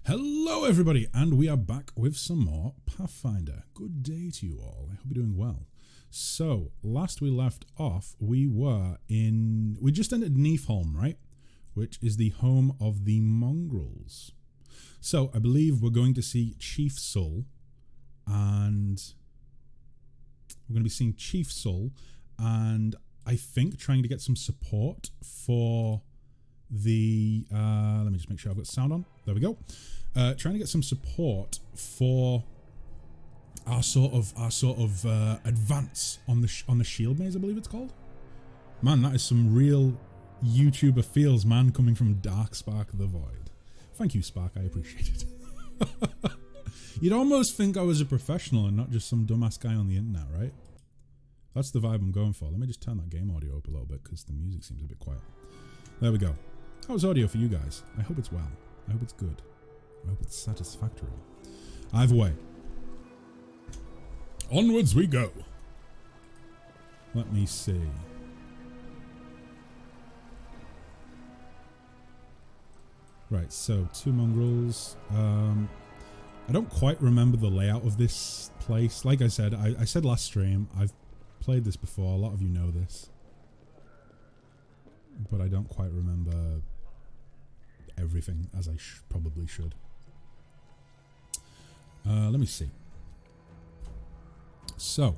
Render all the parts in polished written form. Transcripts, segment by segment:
Hello everybody, and we are back with some more Pathfinder. Good day to you all. I hope you're doing well. So, last we left off, we just entered Neefholm, right? Which is the home of the mongrels. So, I believe we're going to see Chief Soul, and I think trying to get some support for the let me just make sure I've got sound on. There we go. Trying to get some support for our sort of advance on the shield maze, I believe it's called. Man, that is some real YouTuber feels, man, coming from Dark Spark the Void. Thank you, Spark. I appreciate it. You'd almost think I was a professional and not just some dumbass guy on the internet, right? That's the vibe I'm going for. Let me just turn that game audio up a little bit because the music seems a bit quiet. There we go. How's audio for you guys? I hope it's well. I hope it's good. I hope it's satisfactory. Either way. Onwards we go. Let me see. Right, so 2 mongrels. I don't quite remember the layout of this place. Like I said, I said last stream, I've played this before. A lot of you know this. But I don't quite remember everything as I probably should. Let me see. So,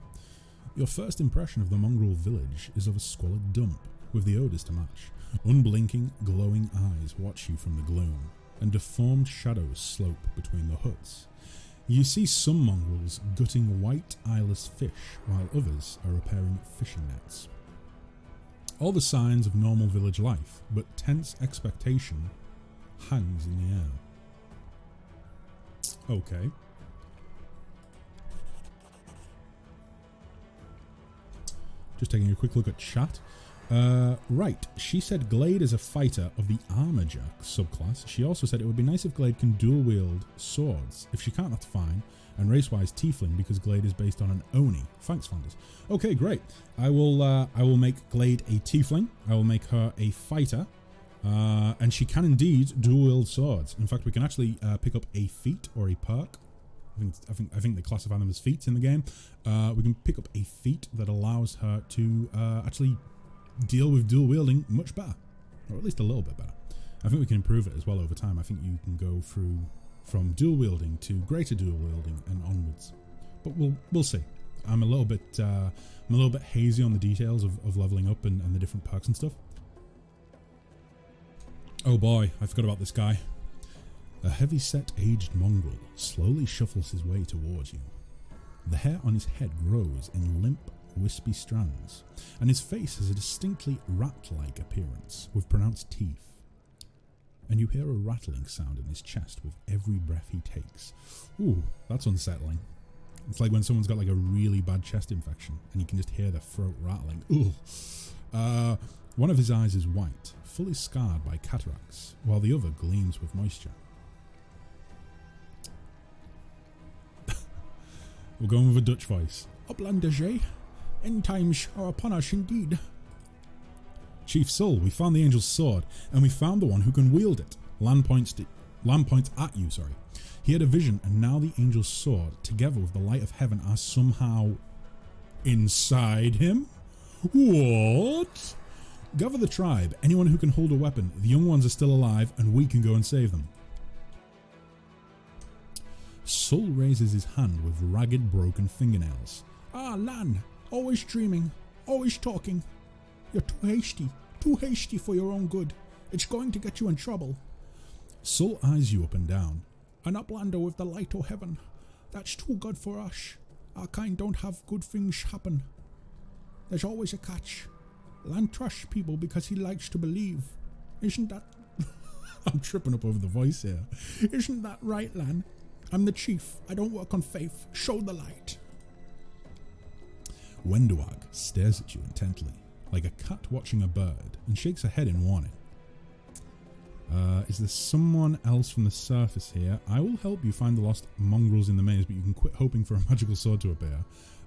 your first impression of the mongrel village is of a squalid dump, with the odours to match. Unblinking, glowing eyes watch you from the gloom, and deformed shadows slope between the huts. You see some mongrels gutting white eyeless fish, while others are repairing fishing nets. All the signs of normal village life, but tense expectation hangs in the air. Okay. Just taking a quick look at chat. Right, she said Glade is a fighter of the Armager subclass. She also said it would be nice if Glade can dual wield swords. If she can't, that's fine. And race-wise Tiefling, because Glade is based on an Oni. Thanks, Flanders. Okay, great. I will make Glade a Tiefling. I will make her a fighter. And she can indeed dual wield swords. In fact, we can actually pick up a feat or a perk. I think they classify them as feats in the game. We can pick up a feat that allows her to actually deal with dual wielding much better, or at least a little bit better. I think we can improve it as well over time. I think you can go through from dual wielding to greater dual wielding and onwards. But we'll see. I'm a little bit hazy on the details of leveling up and the different perks and stuff. Oh boy, I forgot about this guy. A heavy-set aged mongrel slowly shuffles his way towards you. The hair on his head grows in limp, wispy strands, and his face has a distinctly rat-like appearance with pronounced teeth. And you hear a rattling sound in his chest with every breath he takes. Ooh, that's unsettling. It's like when someone's got like a really bad chest infection and you can just hear their throat rattling. Ooh. One of his eyes is white, fully scarred by cataracts, while the other gleams with moisture. We're going with a Dutch voice. Uplanders, eh? End times are upon us indeed. Chief Soul, we found the angel's sword, and we found the one who can wield it. Land points at you, sorry. He had a vision, and now the angel's sword, together with the light of heaven, are somehow inside him? What? Gather the tribe, anyone who can hold a weapon. The young ones are still alive, and we can go and save them. Soul raises his hand with ragged, broken fingernails. Ah, Lan, always dreaming, always talking. You're too hasty for your own good. It's going to get you in trouble. Soul eyes you up and down. An uplander with the light o' heaven. That's too good for us. Our kind don't have good things happen. There's always a catch. Lan trusts people because he likes to believe. Isn't that... I'm tripping up over the voice here. Isn't that right, Lan? I'm the chief. I don't work on faith. Show the light. Wenduag stares at you intently, like a cat watching a bird, and shakes her head in warning. Is there someone else from the surface here? I will help you find the lost mongrels in the maze, but you can quit hoping for a magical sword to appear.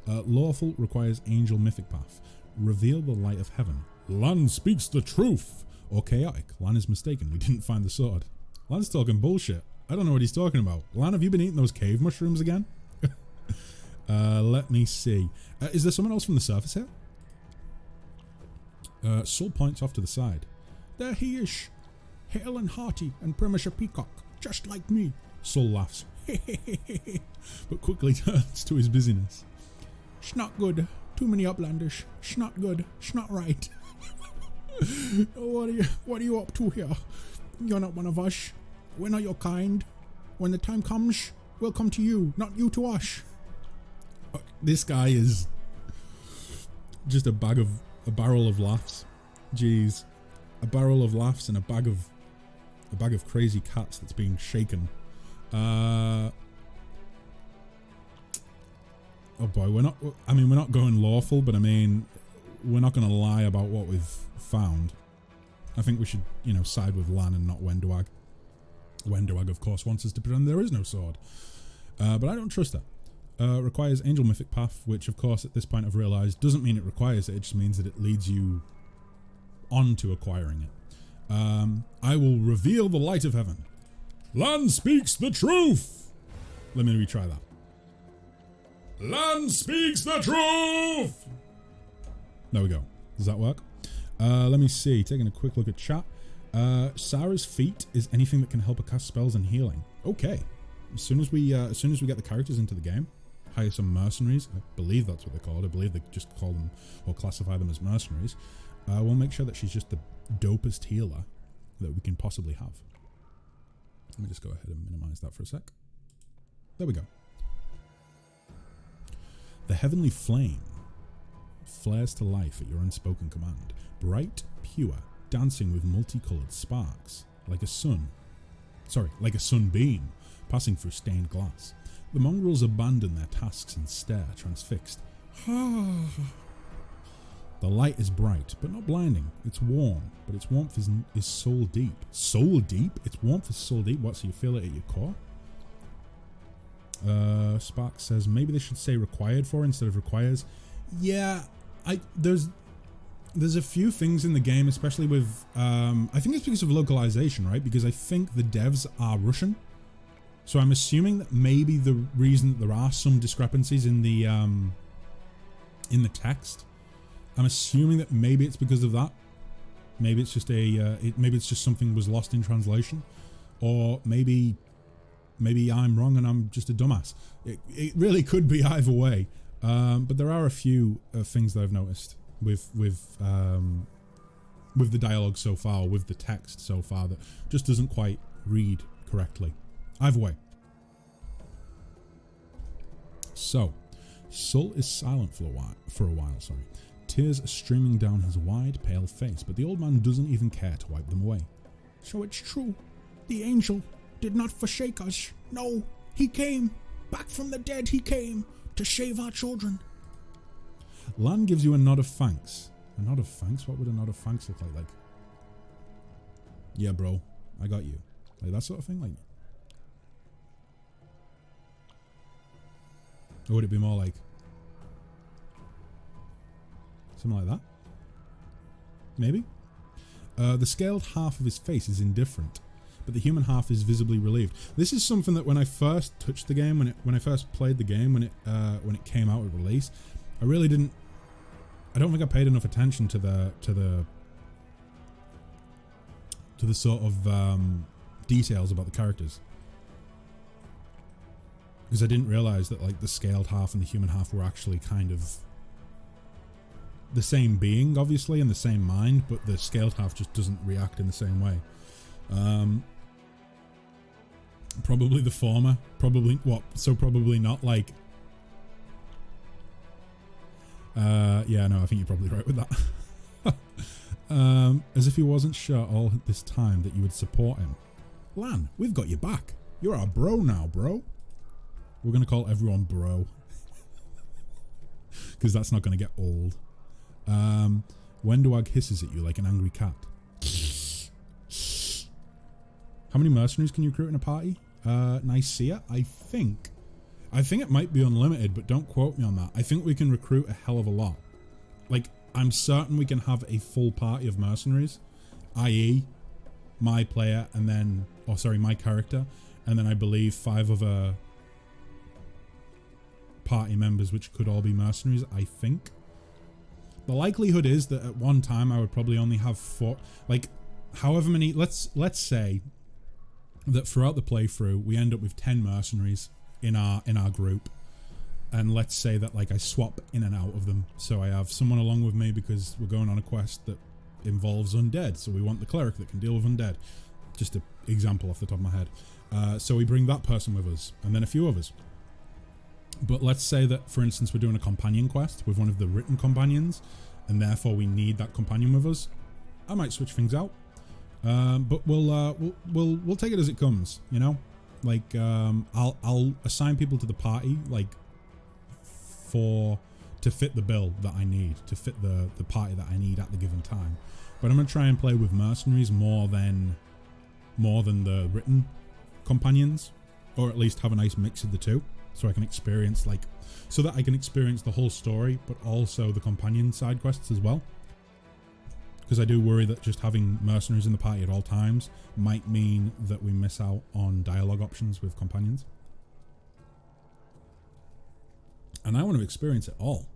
Lawful requires angel mythic path. Reveal the light of heaven. Lan speaks the truth! Or chaotic. Lan is mistaken. We didn't find the sword. Lan's talking bullshit. I don't know what he's talking about. Lan, have you been eating those cave mushrooms again? Let me see. Is there someone else from the surface here? Sul points off to the side. There he is. Hale and hearty and premature peacock, just like me. Sul laughs. But quickly turns to his busyness. It's not good. Too many uplanders. It's not good. It's not right. What are you up to here? You're not one of us. We're not your kind. When the time comes, we'll come to you, not you to us. This guy is just a barrel of laughs. Jeez, a barrel of laughs and a bag of crazy cats that's being shaken. Oh boy, we're not going lawful, but I mean, we're not going to lie about what we've found. I think we should, side with Lan and not Wenduag. Wenduag, of course, wants us to pretend there is no sword. But I don't trust that. Requires Angel Mythic Path, which, of course, at this point I've realised doesn't mean it requires it. It just means that it leads you on to acquiring it. I will reveal the light of heaven. Lan speaks the truth! Let me retry that. Lan speaks the truth! There we go. Does that work? Let me see. Taking a quick look at chat. Sarah's feat is anything that can help her cast spells and healing. Okay. As soon as we get the characters into the game, hire some mercenaries. I believe that's what they're called. I believe they just call them or classify them as mercenaries. We'll make sure that she's just the dopest healer that we can possibly have. Let me just go ahead and minimize that for a sec. There we go. The heavenly flame flares to life at your unspoken command. Bright, pure, dancing with multicolored sparks, like a sunbeam passing through stained glass. The mongrels abandon their tasks and stare, transfixed. The light is bright, but not blinding. It's warm, but its warmth is soul deep. Soul deep? Its warmth is soul deep? What, so you feel it at your core? Spark says maybe they should say required for instead of requires. Yeah, there's a few things in the game, especially with I think it's because of localization, right? Because I think the devs are Russian, so I'm assuming that maybe the reason that there are some discrepancies in the text, I'm assuming that maybe it's because of that. Maybe it's just maybe it's just something was lost in translation, or maybe I'm wrong and I'm just a dumbass. It really could be either way. But there are a few things that I've noticed with the dialogue so far, with the text so far, that just doesn't quite read correctly. Either way. So, Sul is silent for a while. Tears are streaming down his wide, pale face, but the old man doesn't even care to wipe them away. So it's true. The angel did not forsake us. No, he came. Back from the dead he came to save our children. Lan gives you a nod of thanks. A nod of thanks? What would a nod of thanks look like? Yeah, bro, I got you. Like that sort of thing? Like, or would it be more like something like that? Maybe? The scaled half of his face is indifferent, but the human half is visibly relieved. This is something that when I first touched the game, when I first played the game, when it came out at release, I don't think I paid enough attention to the sort of details about the characters, because I didn't realize that like the scaled half and the human half were actually kind of the same being, obviously, and the same mind, but the scaled half just doesn't react in the same way. Probably the former. Probably not like. Yeah, no, I think you're probably right with that. As if he wasn't sure all this time that you would support him. Lan, we've got your back. You're our bro now, bro. We're going to call everyone bro. Because that's not going to get old. Wenduag hisses at you like an angry cat. How many mercenaries can you recruit in a party? Nicaea, I think it might be unlimited, but don't quote me on that. I think we can recruit a hell of a lot. Like, I'm certain we can have a full party of mercenaries, i.e. my player and then, my character, and then I believe 5 other party members, which could all be mercenaries, I think. The likelihood is that at one time I would probably only have 4, like however many, let's say that throughout the playthrough we end up with 10 mercenaries in our group, and let's say that like I swap in and out of them, so I have someone along with me because we're going on a quest that involves undead, so we want the cleric that can deal with undead, just an example off the top of my head. So we bring that person with us, and then a few others. But let's say that, for instance, we're doing a companion quest with one of the written companions, and therefore we need that companion with us. I might switch things out, but we'll take it as it comes, you know. Like I'll assign people to the party like to fit the bill that I need, to fit the party that I need at the given time. But I'm gonna try and play with mercenaries more than the written companions, or at least have a nice mix of the two. So I can experience the whole story, but also the companion side quests as well. Because I do worry that just having mercenaries in the party at all times might mean that we miss out on dialogue options with companions. And I want to experience it all.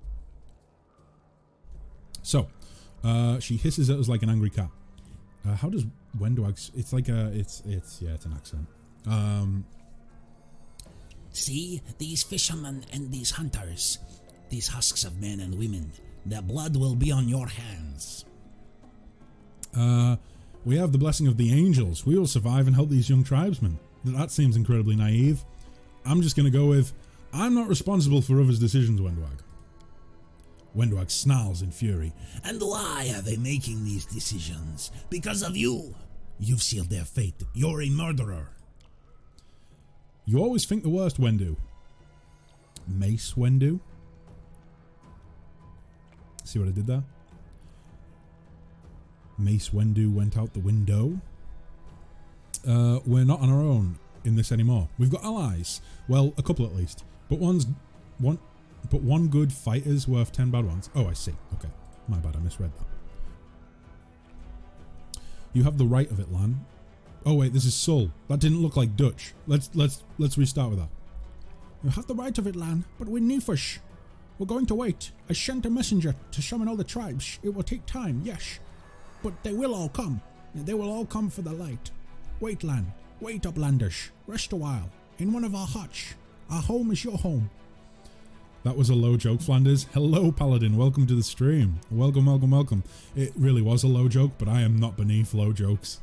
So, she hisses at us like an angry cat. How does Wendwag? It's like it's an accent. See, these fishermen and these hunters, these husks of men and women, their blood will be on your hands. We have the blessing of the angels. We will survive and help these young tribesmen. That seems incredibly naive. I'm just going to go with, I'm not responsible for others' decisions, Wendwag. Wendwag snarls in fury. And why are they making these decisions? Because of you. You've sealed their fate. You're a murderer. You always think the worst, Wendu. Mace Wendu. See what I did there? Mace Wendu went out the window. We're not on our own in this anymore. We've got allies. Well, a couple at least. But one good fighter's worth 10 bad ones. Oh, I see. Okay. My bad, I misread that. You have the right of it, Lan. Oh wait, this is Sul. That didn't look like Dutch. Let's restart with that. You have the right of it, Lan, but we're Nefish. We're going to wait. I sent a messenger to summon all the tribes. It will take time, yes. But they will all come. They will all come for the light. Wait, Lan. Wait, Uplanders. Rest a while. In one of our huts. Our home is your home. That was a low joke, Flanders. Hello, Paladin. Welcome to the stream. Welcome, welcome, welcome. It really was a low joke, but I am not beneath low jokes.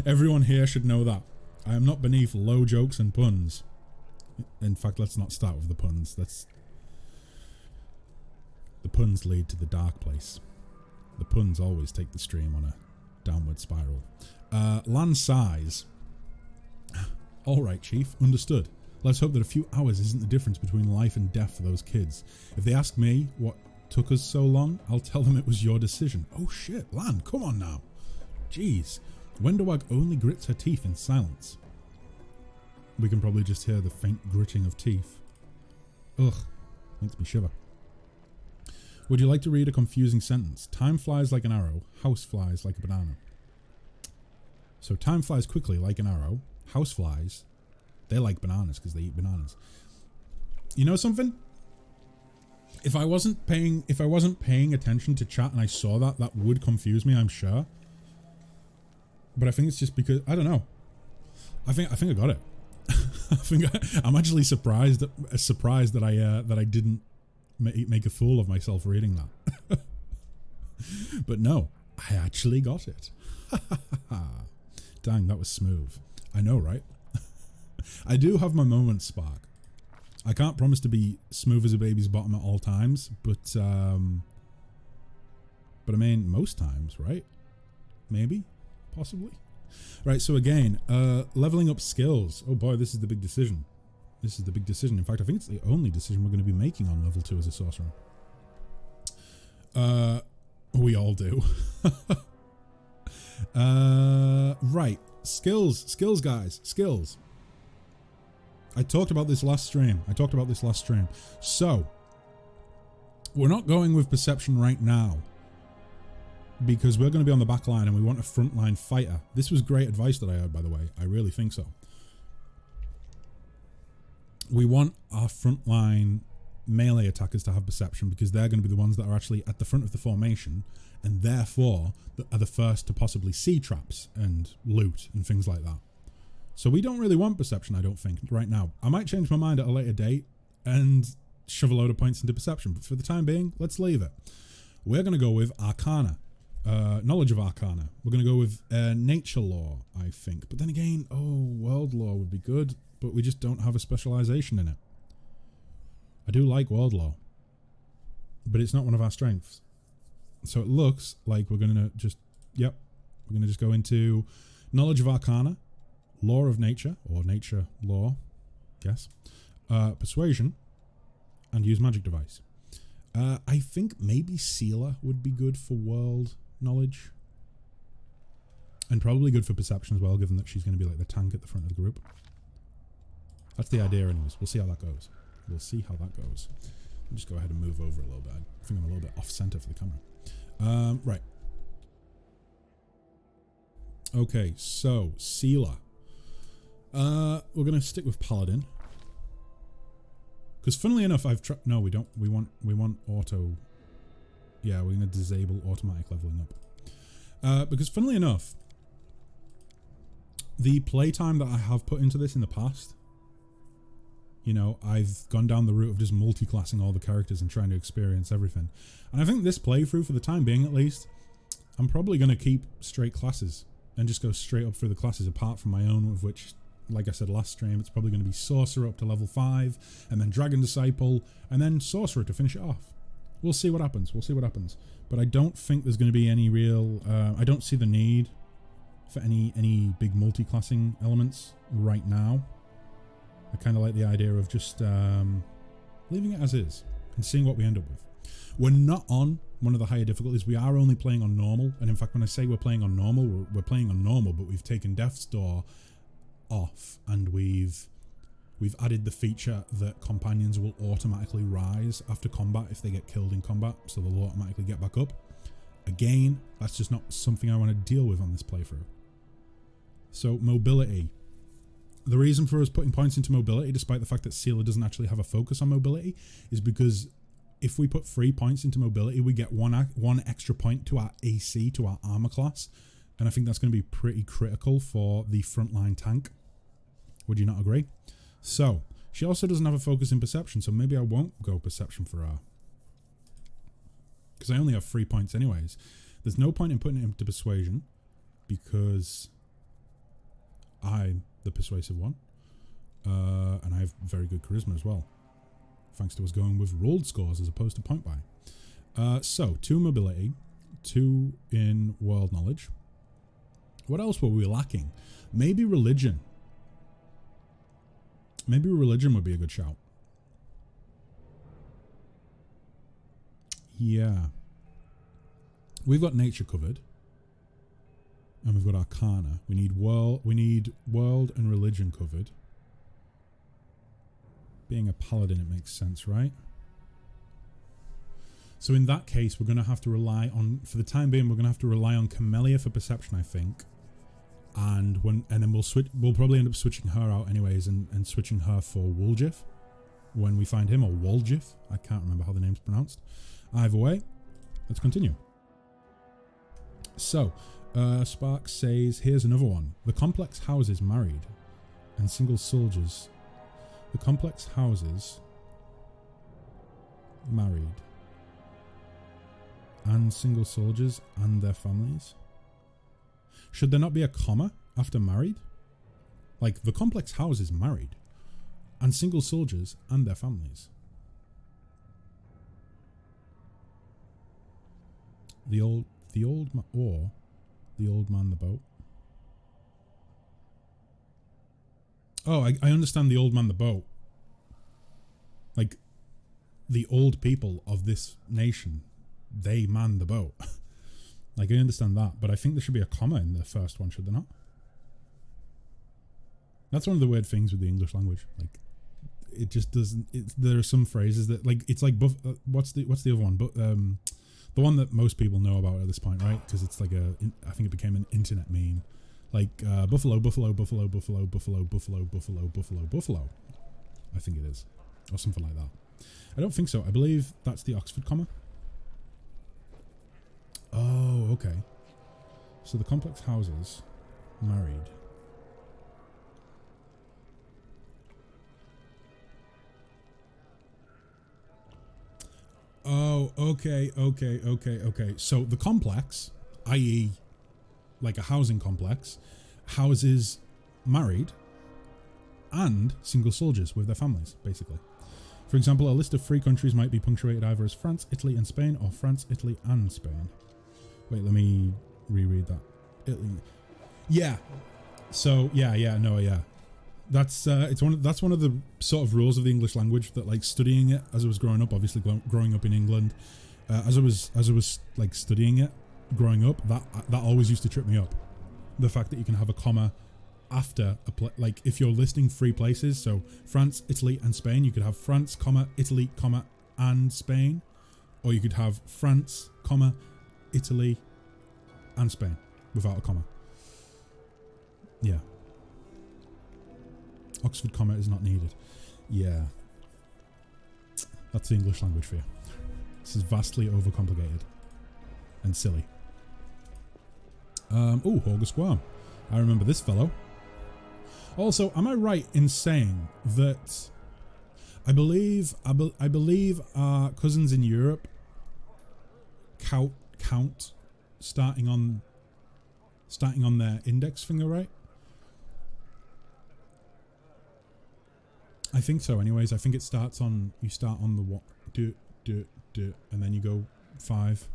Everyone here should know that. I am not beneath low jokes and puns. In fact, let's not start with the puns. The puns lead to the dark place. The puns always take the stream on a downward spiral. Land size. Alright, Chief. Understood. Let's hope that a few hours isn't the difference between life and death for those kids. If they ask me what took us so long, I'll tell them it was your decision. Oh shit, Lan, come on now. Jeez. Wendawag only grits her teeth in silence. We can probably just hear the faint gritting of teeth. Ugh, makes me shiver. Would you like to read a confusing sentence? Time flies like an arrow, house flies like a banana. So time flies quickly like an arrow, house flies, they like bananas because they eat bananas. You know something? If I wasn't paying attention to chat and I saw that, that would confuse me, I'm sure. But I think it's just because, I don't know. I think I got it. I'm actually surprised that I didn't make a fool of myself reading that. But no, I actually got it. Dang, that was smooth. I know, right? I do have my moments, Spark. I can't promise to be smooth as a baby's bottom at all times, but I mean, most times, right? Maybe? Possibly? Right, so again, leveling up skills. Oh boy, this is the big decision. This is the big decision. In fact, I think it's the only decision we're going to be making on level 2 as a sorcerer. We all do. Right, skills guys, skills. I talked about this last stream. So, we're not going with perception right now. because we're going to be on the back line and we want a frontline fighter. This was great advice that I heard, by the way. I really think so. We want our frontline melee attackers to have perception because they're going to be the ones that are actually at the front of the formation and therefore are the first to possibly see traps and loot and things like that. So we don't really want perception, I don't think, right now. I might change my mind at a later date and shove a load of points into perception, but for the time being, let's leave it. We're going to go with Arcana. Knowledge of Arcana. We're going to go with Nature Law, I think. But then again, World Law would be good, but we just don't have a specialization in it. I do like World Law, but it's not one of our strengths. So it looks like we're going to just, we're going to just go into Knowledge of Arcana, Law of Nature, or Nature Law, yes, Persuasion, and use Magic Device. I think maybe Sealer would be good for World Knowledge, and probably good for Perception as well, given that she's going to be like the tank at the front of the group. That's the idea anyways. We'll see how that goes. We'll see how that goes. I'll just go ahead and move over a little bit. I think I'm a little bit off center for the camera. Right. Okay, so Sealer. We're going to stick with Paladin. Because funnily enough, no, we don't. We want auto. Yeah, we're going to disable automatic leveling up. Because funnily enough, the playtime that I have put into this in the past, you know, I've gone down the route of just multi-classing all the characters and trying to experience everything. And I think this playthrough, for the time being at least, I'm probably going to keep straight classes and just go straight up through the classes, apart from my own, of which, like I said last stream, it's probably going to be Sorcerer up to level 5, and then Dragon Disciple, and then Sorcerer to finish it off. We'll see what happens. We'll see what happens. But I don't think there's going to be any real... I don't see the need for any big multi-classing elements right now. I kind of like the idea of just leaving it as is and seeing what we end up with. We're not on one of the higher difficulties. We are only playing on normal. And in fact, when I say we're playing on normal, we're playing on normal, but we've taken Death's Door off, and we've added the feature that companions will automatically rise after combat if they get killed in combat, so they'll automatically get back up. Again, that's just not something I want to deal with on this playthrough. So mobility. The reason for us putting points into mobility, despite the fact that Sealer doesn't actually have a focus on mobility, is because if we put 3 points into mobility, we get one extra point to our AC, to our armor class, and I think that's going to be pretty critical for the frontline tank. Would you not agree? So, she also doesn't have a focus in perception, so maybe I won't go perception for her. Because I only have 3 points anyways. There's no point in putting it into persuasion, because I'm the persuasive one. And I have very good charisma as well, thanks to us going with rolled scores as opposed to point buy. So, 2 mobility, 2 in world knowledge. What else were we lacking? Maybe religion. Maybe religion would be a good shout. Yeah. We've got nature covered. And we've got arcana. We need world and religion covered. Being a paladin, it makes sense, right? So in that case, we're going to have to rely on, for the time being, we're going to have to rely on Camellia for perception, I think. And then we'll probably end up switching her out anyways, and switching her for Woljif when we find him, or Woljif. I can't remember how the name's pronounced. Either way, let's continue. So, Spark says, here's another one. The complex houses married and single soldiers. The complex houses married and single soldiers and their families. Should there not be a comma after married? Like, the complex house is married, and single soldiers and their families. The old man the boat. Oh, I understand the old man the boat. Like, the old people of this nation, they man the boat. Like, I understand that, but I think there should be a comma in the first one, should there not? That's one of the weird things with the English language. Like, it just doesn't. There are some phrases that, like, it's like what's the other one? But the The one that most people know about at this point, right? Because it's like I think it became an internet meme. Like buffalo, buffalo, buffalo, buffalo, buffalo, buffalo, buffalo, buffalo, buffalo. I think it is. Or something like that. I don't think so. I believe that's the Oxford comma. Oh, okay. So the complex houses, married. Oh, okay. So the complex, i.e. like a housing complex, houses married and single soldiers with their families, basically. For example, a list of free countries might be punctuated either as France, Italy, and Spain, or France, Italy, and Spain. Wait, let me reread that. Italy. Yeah. So yeah. That's that's one of the sort of rules of the English language that, like, studying it as I was growing up, obviously growing up in England, as I was like studying it growing up, that always used to trip me up. The fact that you can have a comma after like if you're listing three places, so France, Italy, and Spain, you could have France, comma, Italy, comma, and Spain, or you could have France, comma, Italy, and Spain without a comma. Yeah. Oxford comma is not needed. Yeah. That's the English language for you. This is vastly overcomplicated and silly. Oh, Holger Squam. I remember this fellow. Also, am I right in saying that I believe our cousins in Europe count starting on their index finger, right? I think so. Anyways, I think it starts on, you start on the what, do, and then you go 5.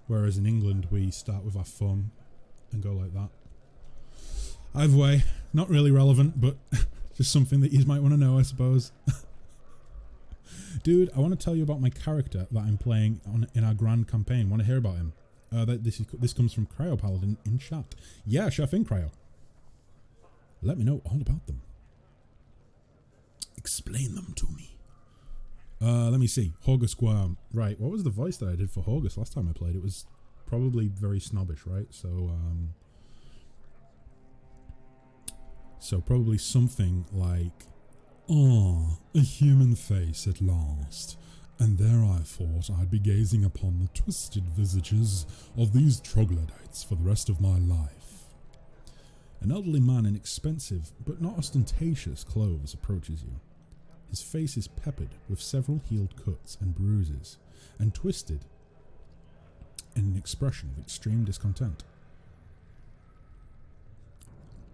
Whereas in England, we start with our thumb and go like that. Either way, not really relevant, but just something that you might want to know, I suppose. Dude, I want to tell you about my character that I'm playing in our grand campaign. Want to hear about him? This comes from Cryo Paladin in chat. Yeah, Chef in Cryo. Let me know all about them. Explain them to me. Let me see. Horgus Squirm. Right, what was the voice that I did for Horgus last time I played? It was probably very snobbish, right? So probably something like, "Ah, a human face at last. And there I thought I'd be gazing upon the twisted visages of these troglodytes for the rest of my life." An elderly man in expensive but not ostentatious clothes approaches you. His face is peppered with several healed cuts and bruises, and twisted in an expression of extreme discontent.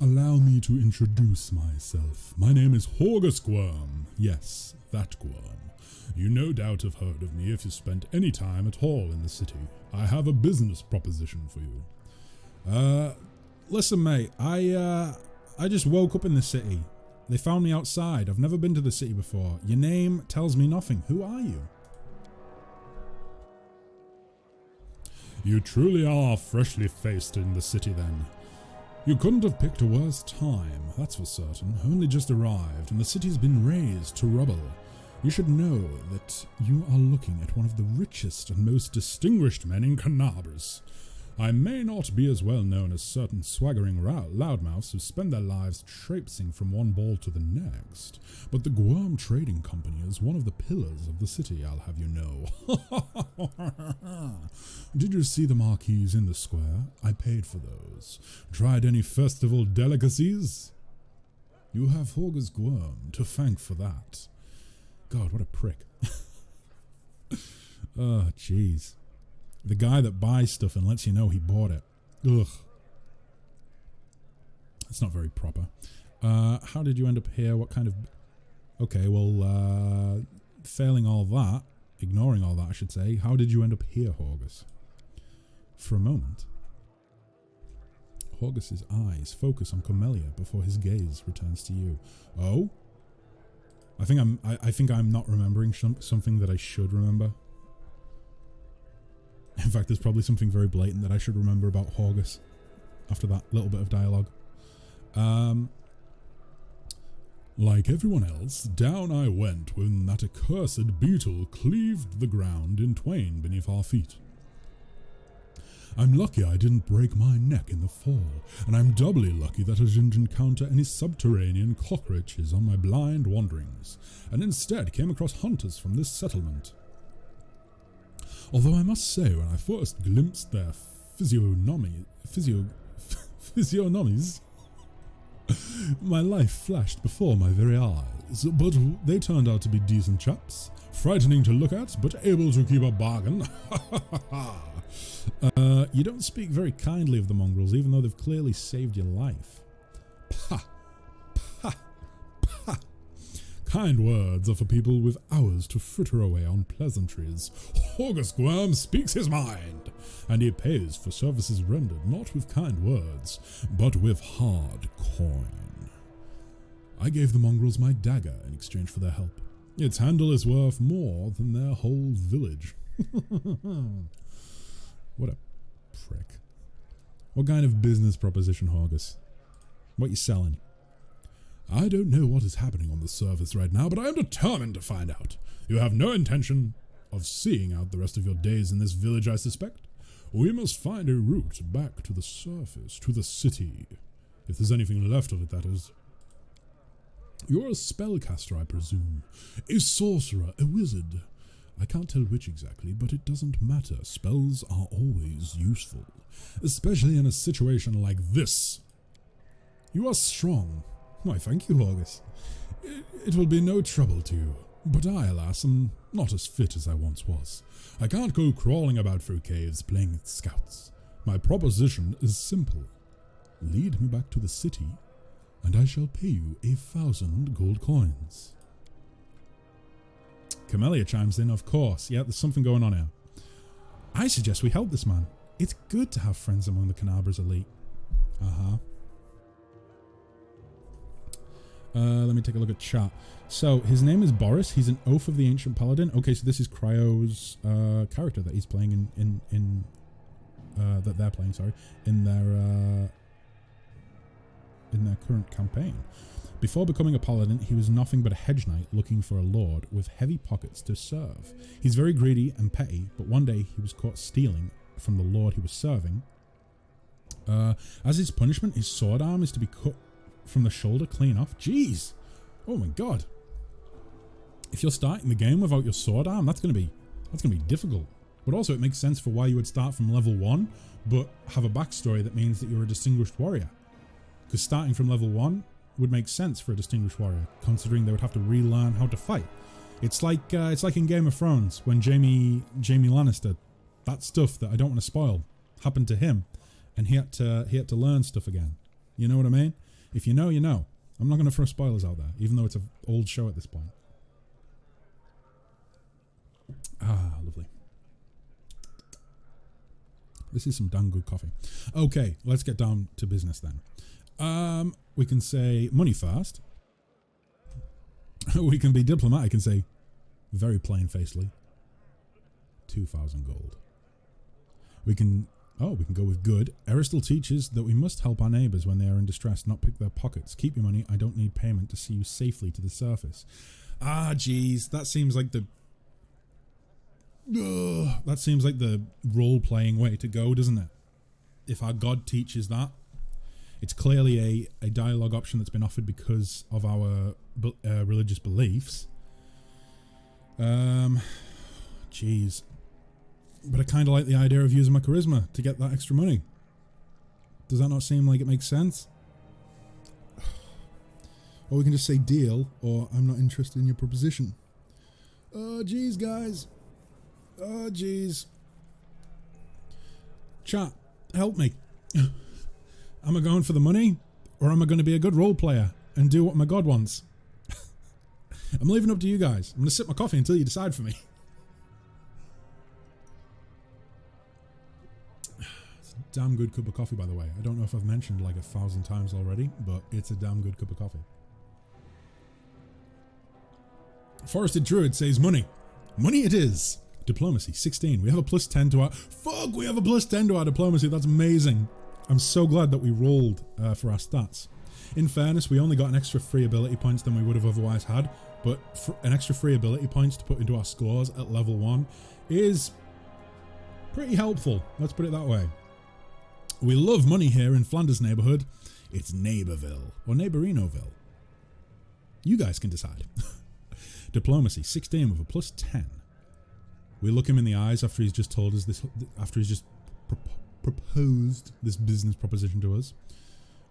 "Allow me to introduce myself. My name is Horgus Squirm. Yes, that Squirm. You no doubt have heard of me if you spent any time at all in the city. I have a business proposition for you. Listen, mate, I just woke up in the city. They found me outside. I've never been to the city before. Your name tells me nothing. Who are you?" "You truly are freshly faced in the city, then. You couldn't have picked a worse time, that's for certain. Only just arrived, and the city's been razed to rubble. You should know that you are looking at one of the richest and most distinguished men in Canabras. I may not be as well known as certain swaggering loudmouths who spend their lives traipsing from one ball to the next, but the Guam Trading Company is one of the pillars of the city, I'll have you know. Did you see the marquees in the square? I paid for those. Tried any festival delicacies? You have Horgus Guam to thank for that." God, what a prick. Oh, jeez. The guy that buys stuff and lets you know he bought it. Ugh. That's not very proper. How did you end up here? What kind of... Okay, well, failing all that, ignoring all that, I should say, how did you end up here, Horgus? For a moment, Horgus's eyes focus on Cormelia before his gaze returns to you. Oh? I think I'm not remembering something that I should remember. In fact, there's probably something very blatant that I should remember about Horgus after that little bit of dialogue. Like everyone else, down I went when that accursed beetle cleaved the ground in twain beneath our feet. I'm lucky I didn't break my neck in the fall, and I'm doubly lucky that I didn't encounter any subterranean cockroaches on my blind wanderings, and instead came across hunters from this settlement. Although I must say, when I first glimpsed their physiognomies, my life flashed before my very eyes, but they turned out to be decent chaps, frightening to look at, but able to keep a bargain. You don't speak very kindly of the mongrels, even though they've clearly saved your life. Pah! Pah! Pah! Kind words are for people with hours to fritter away on pleasantries. August Worm speaks his mind, and he pays for services rendered not with kind words, but with hard coin. I gave the mongrels my dagger in exchange for their help. Its handle is worth more than their whole village. What a prick. What kind of business proposition, Horgus? What you selling? I don't know what is happening on the surface right now, but I am determined to find out. You have no intention of seeing out the rest of your days in this village, I suspect. We must find a route back to the surface, to the city. If there's anything left of it, that is. You're a spellcaster, I presume. A sorcerer, a wizard. I can't tell which exactly, but it doesn't matter. Spells are always useful, especially in a situation like this. You are strong. Why, thank you, Horgus. It will be no trouble to you, but I, alas, am not as fit as I once was. I can't go crawling about through caves playing scouts. My proposition is simple. Lead me back to the city, and I shall pay you 1,000 gold coins. Camellia chimes in, of course. Yeah, there's something going on here. I suggest we help this man. It's good to have friends among the Canabra's elite. Let me take a look at chat. So, his name is Boris. He's an Oath of the Ancient Paladin. Okay, so this is Cryo's character that he's playing in that they're playing, sorry, in their current campaign. Before becoming a paladin, he was nothing but a hedge knight looking for a lord with heavy pockets to serve. He's very greedy and petty, but one day he was caught stealing from the lord he was serving. As his punishment, his sword arm is to be cut from the shoulder clean off. Jeez! Oh my god. If you're starting the game without your sword arm, that's gonna be difficult. But also it makes sense for why you would start from level 1, but have a backstory that means that you're a distinguished warrior. Because starting from level 1 would make sense for a distinguished warrior, considering they would have to relearn how to fight. It's like in Game of Thrones when Jaime Lannister, that stuff that I don't want to spoil, happened to him, and he had to learn stuff again. You know what I mean? If you know, you know. I'm not going to throw spoilers out there, even though it's an old show at this point. Ah, lovely. This is some damn good coffee. Okay, let's get down to business then. We can say money first. We can be diplomatic and say, very plain-facedly, 2,000 gold. We can go with good. Aristotle teaches that we must help our neighbours when they are in distress, not pick their pockets. Keep your money. I don't need payment to see you safely to the surface. Ah, jeez, that seems like the role-playing way to go, doesn't it? If our god teaches that, it's clearly a dialogue option that's been offered because of our religious beliefs. Jeez. But I kind of like the idea of using my charisma to get that extra money. Does that not seem like it makes sense? Or we can just say deal, or I'm not interested in your proposition. Oh, jeez, guys. Oh, jeez. Chat, help me. Am I going for the money, or am I going to be a good role player and do what my god wants? I'm leaving it up to you guys. I'm going to sip my coffee until you decide for me. It's a damn good cup of coffee, by the way. I don't know if I've mentioned like 1,000 times already, but it's a damn good cup of coffee. Forested Druid says money. Money it is. Diplomacy, 16. We have a plus 10 to our... Fuck, we have a plus 10 to our diplomacy. That's amazing. I'm so glad that we rolled for our stats. In fairness, we only got an extra 3 ability points than we would have otherwise had, but an extra 3 ability points to put into our scores at level 1 is pretty helpful. Let's put it that way. We love money here in Flanders neighbourhood. It's Neighbourville, or Neighborinoville. You guys can decide. Diplomacy, 16 with a plus 10. We look him in the eyes after he's just told us this, after he's just proposed this business proposition to us.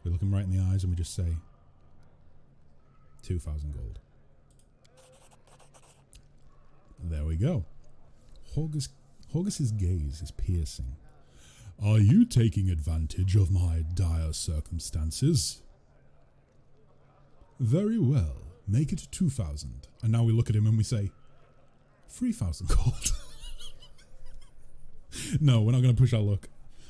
We look him right in the eyes and we just say, 2,000 gold. There we go. Horgus's gaze is piercing. Are you taking advantage of my dire circumstances? Very well. Make it 2,000. And now we look at him and we say, 3,000 gold. No, we're not going to push our luck.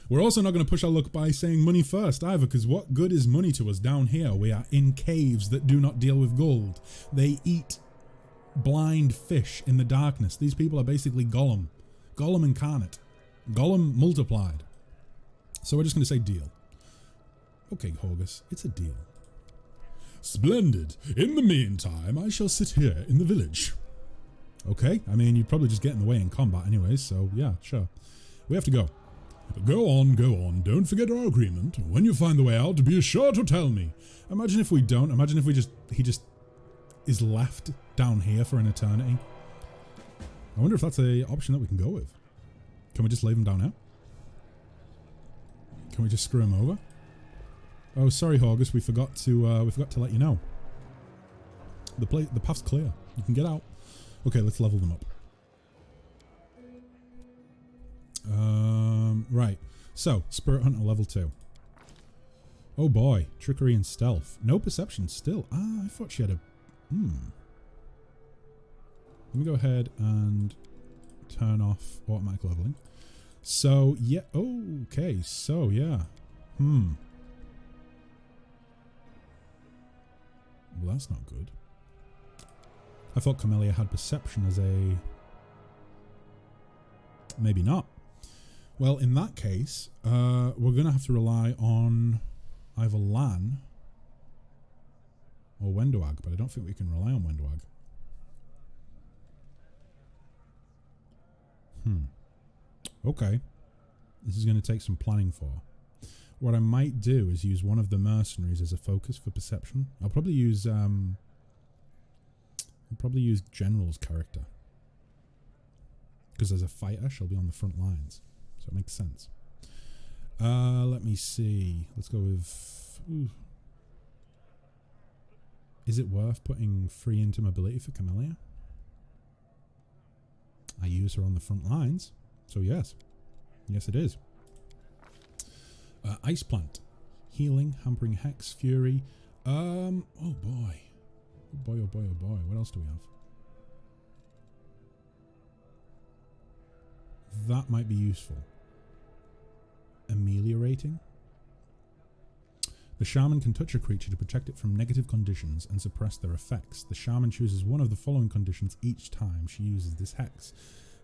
We're also not going to push our luck by saying money first either, because what good is money to us down here? We are in caves that do not deal with gold. They eat blind fish in the darkness. These people are basically Gollum. Gollum incarnate. Gollum multiplied. So we're just going to say deal. Okay, Horgus, it's a deal. Splendid. In the meantime, I shall sit here in the village. Okay, I mean, you'd probably just get in the way in combat anyways, so yeah, sure. We have to go. Go on, go on. Don't forget our agreement. When you find the way out, be sure to tell me. Imagine if we don't. Imagine if he just is left down here for an eternity. I wonder if that's an option that we can go with. Can we just leave him down here? Can we just screw him over? Oh, sorry, Horgus. We forgot to let you know. The path's clear. You can get out. Okay, let's level them up. Right. So, Spirit Hunter level 2. Oh boy, trickery and stealth. No perception still. Ah, I thought she had a... Let me go ahead and turn off automatic leveling. So, yeah. Okay, so, yeah. Well, that's not good. I thought Camellia had perception as a... Maybe not. Well, in that case, we're going to have to rely on either Lan or Wendoag, but I don't think we can rely on Wendoag. Okay. This is going to take some planning for. What I might do is use one of the mercenaries as a focus for perception. I'll probably use General's character. Because as a fighter, she'll be on the front lines. So it makes sense. Let me see. Let's go with... Is it worth putting free into mobility for Camellia? I use her on the front lines. So yes. Yes, it is. Ice Plant. Healing, Hampering Hex, Fury. Oh boy. Oh boy, oh boy, oh boy. What else do we have? That might be useful. Ameliorating. The shaman can touch a creature to protect it from negative conditions and suppress their effects. The shaman chooses one of the following conditions each time she uses this hex.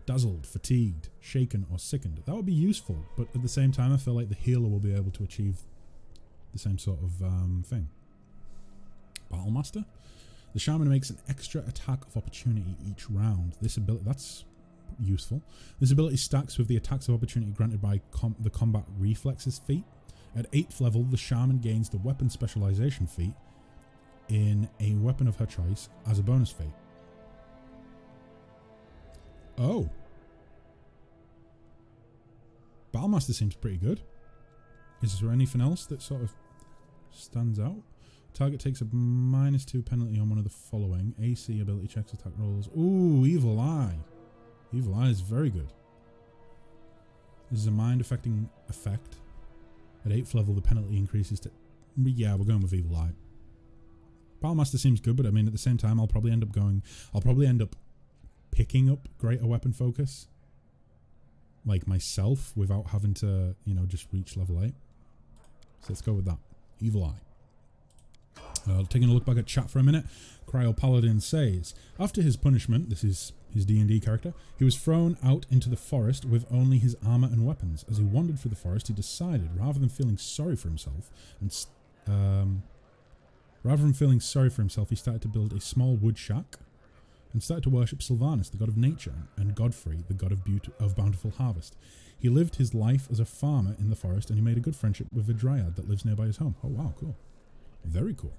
Dazzled, fatigued, shaken, or sickened. That would be useful, but at the same time I feel like the healer will be able to achieve the same sort of thing. Battlemaster. The shaman makes an extra attack of opportunity each round. This ability, that's useful. This ability stacks with the attacks of opportunity granted by the combat reflexes feat. At 8th level, the shaman gains the weapon specialization feat in a weapon of her choice as a bonus feat. Oh. Battlemaster seems pretty good. Is there anything else that sort of stands out? Target takes a -2 penalty on one of the following. AC, ability checks, attack rolls. Ooh, Evil Eye. Evil Eye is very good. This is a mind-affecting effect. At 8th level, the penalty increases to... Yeah, we're going with Evil Eye. Battlemaster seems good, but I mean, at the same time, I'll probably end up picking up greater weapon focus. Like myself, without having to, you know, just reach level 8. So let's go with that. Evil Eye. Taking a look back at chat for a minute, Cryo Paladin says, after his punishment, this is his D&D character, he was thrown out into the forest with only his armor and weapons. As he wandered through the forest, he decided, rather than feeling sorry for himself and Rather than feeling sorry for himself, he started to build a small wood shack and started to worship Sylvanus, the god of nature, and Godfrey, the god of bountiful harvest. He lived his life as a farmer in the forest, and he made a good friendship with a dryad that lives nearby his home. Oh wow, cool. Very cool.